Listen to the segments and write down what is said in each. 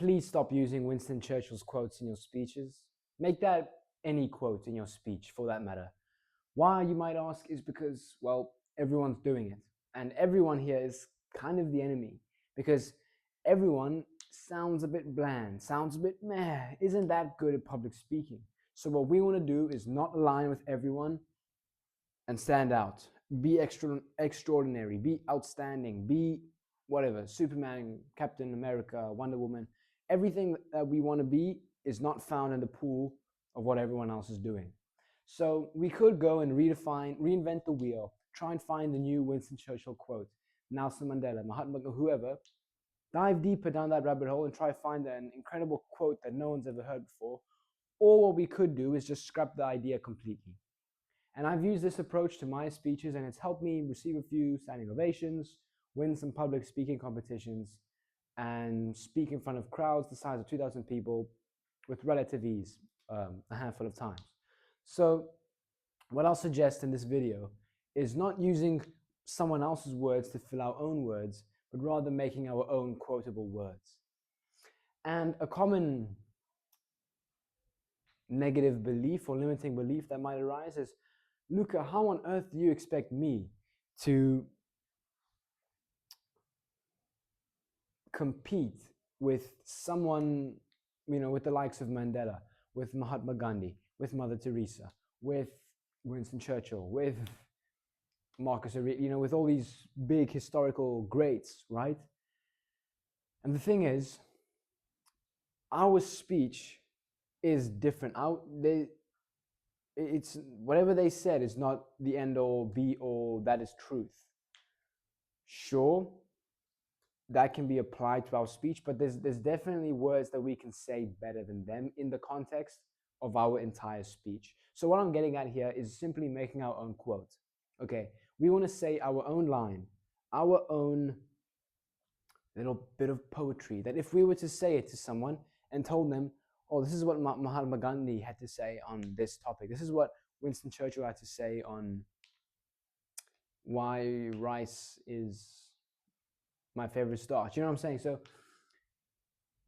please stop using Winston Churchill's quotes in your speeches. Make that any quote in your speech, for that matter. Why, you might ask, is because, well, everyone's doing it. And everyone here is kind of the enemy, because everyone sounds a bit bland, sounds a bit meh, isn't that good at public speaking. So what we want to do is not align with everyone and stand out. Be extraordinary, be outstanding, be whatever, Superman, Captain America, Wonder Woman. Everything that we want to be is not found in the pool of what everyone else is doing. So we could go and reinvent the wheel, try and find the new Winston Churchill quote, Nelson Mandela, Mahatma Gandhi, whoever. Dive deeper down that rabbit hole and try to find an incredible quote that no one's ever heard before. Or what we could do is just scrap the idea completely. And I've used this approach to my speeches, and it's helped me receive a few standing ovations, win some public speaking competitions, and speak in front of crowds the size of 2,000 people with relative ease a handful of times. So what I'll suggest in this video is not using someone else's words to fill our own words, but rather making our own quotable words. And a common negative belief or limiting belief that might arise is, Luca, how on earth do you expect me to compete with someone, with the likes of Mandela, with Mahatma Gandhi, with Mother Teresa, with Winston Churchill, with Marcus Aurelius, with all these big historical greats, right? And the thing is, our speech is different. It's whatever they said is not the end all, be all, that is truth. Sure, that can be applied to our speech, but there's definitely words that we can say better than them in the context of our entire speech. So what I'm getting at here is simply making our own quote. Okay, we want to say our own line, our own little bit of poetry, that if we were to say it to someone and told them, oh, this is what Mahatma Gandhi had to say on this topic, this is what Winston Churchill had to say on why rice is my favorite starch. You know what I'm saying? So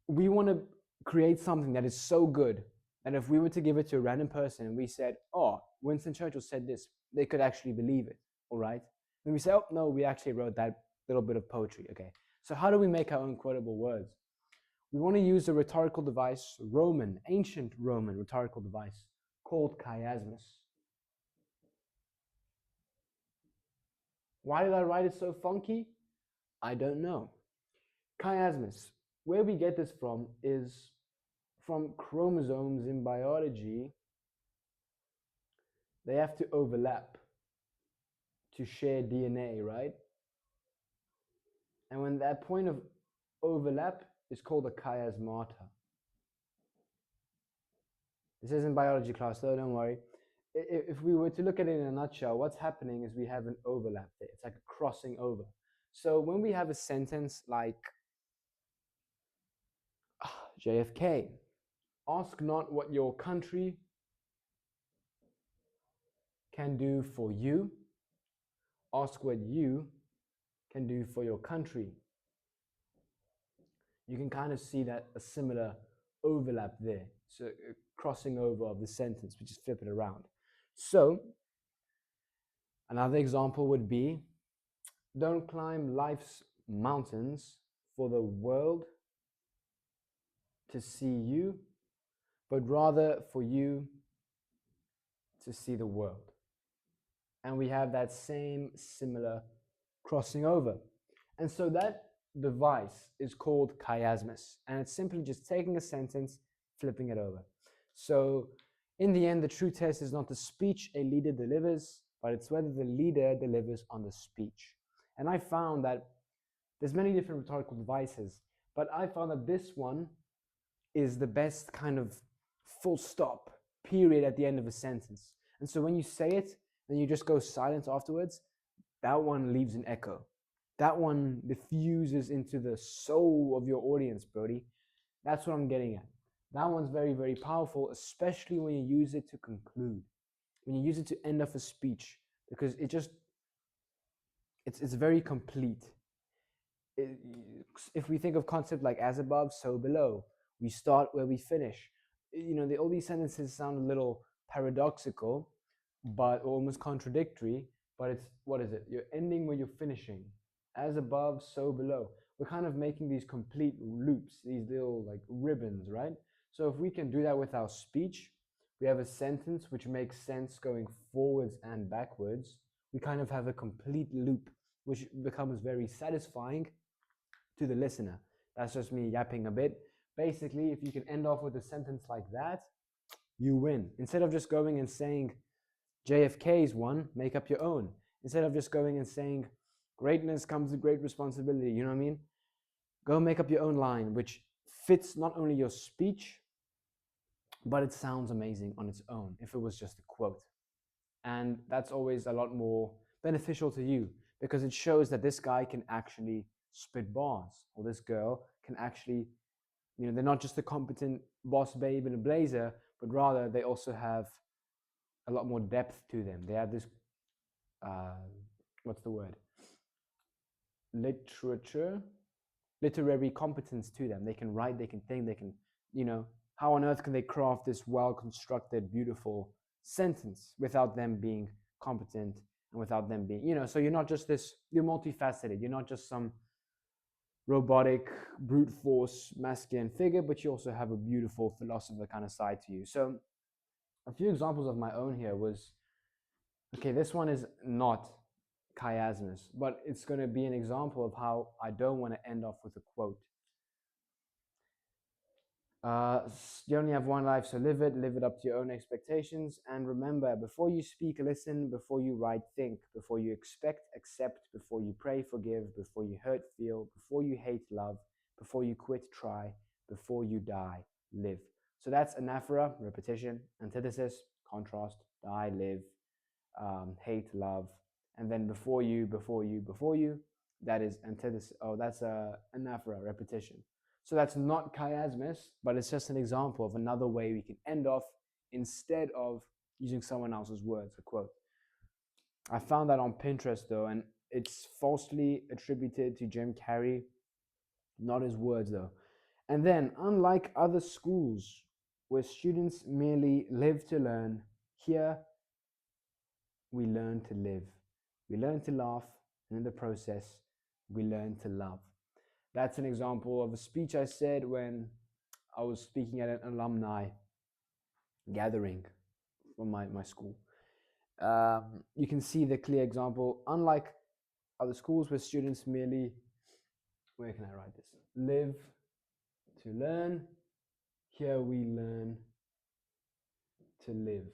we want to create something that is so good that if we were to give it to a random person and we said, oh, Winston Churchill said this, they could actually believe it, all right? Then we say, oh, no, we actually wrote that little bit of poetry, okay? So how do we make our own quotable words? We want to use a rhetorical device, ancient Roman rhetorical device called chiasmus. Why did I write it so funky? I don't know. Chiasmus, where we get this from is from chromosomes in biology. They have to overlap to share DNA, right? And when that point of overlap is called a chiasmata. This isn't biology class, though, don't worry. If we were to look at it in a nutshell, what's happening is we have an overlap there. It's like a crossing over. So when we have a sentence like, JFK, ask not what your country can do for you, ask what you can do for your country. You can kind of see that a similar overlap there. So a crossing over of the sentence, we just flip it around. So another example would be, don't climb life's mountains for the world to see you, but rather for you to see the world. And we have that same similar crossing over. And so that device is called chiasmus, and it's simply just taking a sentence, flipping it over. So in the end, the true test is not the speech a leader delivers, but it's whether the leader delivers on the speech. And I found that there's many different rhetorical devices, but I found that this one is the best kind of full stop, period at the end of a sentence. And so when you say it, and you just go silent afterwards, that one leaves an echo. That one diffuses into the soul of your audience, Brody. That's what I'm getting at. That one's very, very powerful, especially when you use it to conclude, when you use it to end off a speech, because it's very complete. it, if we think of concept like as above, so below, we start where we finish. All these sentences sound a little paradoxical, but almost contradictory. But it's, what is it? You're ending where you're finishing. As above, so below. We're kind of making these complete loops, these little like ribbons, right? So if we can do that with our speech, we have a sentence which makes sense going forwards and backwards. We kind of have a complete loop, which becomes very satisfying to the listener. That's just me yapping a bit. Basically, if you can end off with a sentence like that, you win. Instead of just going and saying JFK's one, make up your own. Instead of just going and saying greatness comes with great responsibility, you know what I mean? Go make up your own line, which fits not only your speech, but it sounds amazing on its own if it was just a quote. And that's always a lot more beneficial to you because it shows that this guy can actually spit bars, or this girl can actually, they're not just a competent boss babe in a blazer, but rather they also have a lot more depth to them. They have this, what's the word? Literary competence to them. They can write, they can think, they can, how on earth can they craft this well-constructed, beautiful sentence without them being competent and without them being, so you're not just you're multifaceted. You're not just some robotic, brute force, masculine figure, but you also have a beautiful philosopher kind of side to you. So a few examples of my own here was, okay, this one is not chiasmus, but it's going to be an example of how I don't want to end off with a quote. You only have one life, so live it up to your own expectations. And remember, before you speak, listen. Before you write, think. Before you expect, accept. Before you pray, forgive. Before you hurt, feel. Before you hate, love. Before you quit, try. Before you die, live. So that's anaphora, repetition. Antithesis, contrast, die, live. Hate, love. And then before you, that is antithesis. Oh, that's anaphora, repetition. So that's not chiasmus, but it's just an example of another way we can end off instead of using someone else's words, a quote. I found that on Pinterest though, and it's falsely attributed to Jim Carrey, not his words though. And then, unlike other schools where students merely live to learn, here we learn to live. We learn to laugh, and in the process, we learn to love. That's an example of a speech I said when I was speaking at an alumni gathering from my school. You can see the clear example. Unlike other schools where students merely, where can I write this? Live to learn. Here we learn to live.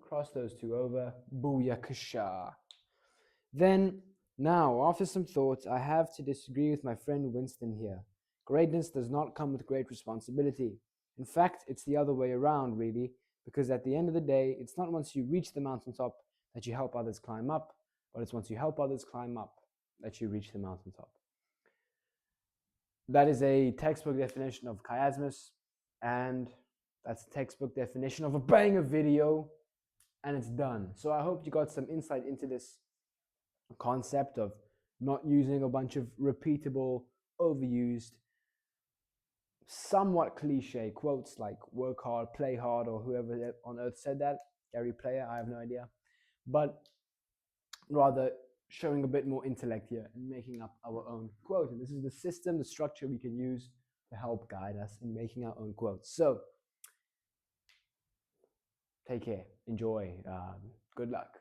Cross those two over. Booyakasha. Then, now, after some thoughts, I have to disagree with my friend Winston here. Greatness does not come with great responsibility. In fact, it's the other way around, really, because at the end of the day, it's not once you reach the mountaintop that you help others climb up, but it's once you help others climb up that you reach the mountaintop. That is a textbook definition of chiasmus, and that's a textbook definition of a banger video, and it's done. So I hope you got some insight into this concept of not using a bunch of repeatable, overused, somewhat cliche quotes like work hard, play hard, or whoever on earth said that. Gary Player, I have no idea. But rather showing a bit more intellect here and making up our own quote. And this is the system, the structure we can use to help guide us in making our own quotes. So take care, enjoy, good luck.